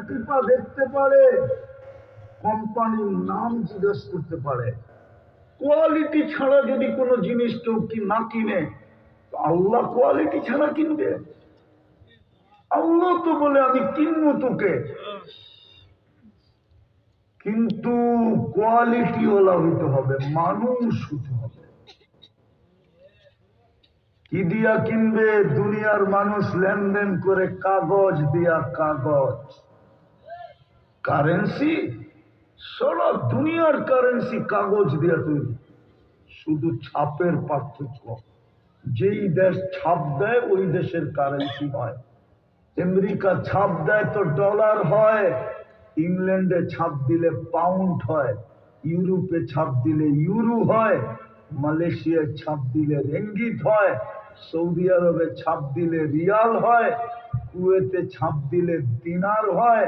টিপা দেখতে পারে, কোম্পানির নাম জিজ্ঞেস করতে পারে। কোয়ালিটি ছাড়া যদি কোনো জিনিস কেউ না কিনে, আল্লাহ কোয়ালিটি ছাড়া কিনবে? আল্লাহ তো বলে আমি কিনবো তোকে, কিন্তু কোয়ালিটি ওলা হইতে হবে, মানুষ হতে হবে। কি দিয়া কিনবে? দুনিয়ার মানুষ লেনদেন করে কাগজ দিয়া, কাগজ, কারেন্সি। সারা দুনিয়ার কারেন্সি কাগজ দিয়া তৈরি, শুধু ছাপের পার্থক্য। যেই দেশ ছাপ দেয় ওই দেশের কারেন্সি হয়। আমেরিকা ছাপ দেয় তো ডলার হয়, ইংল্যান্ডে ছাপ দিলে পাউন্ড হয়, ইউরোপে ছাপ দিলে ইউরো হয়, মালয়েশিয়ায় ছাপ দিলে রেঙ্গিত হয়, সৌদি আরবে ছাপ দিলে রিয়াল হয়, কুয়েতে ছাপ দিলে দিনার হয়।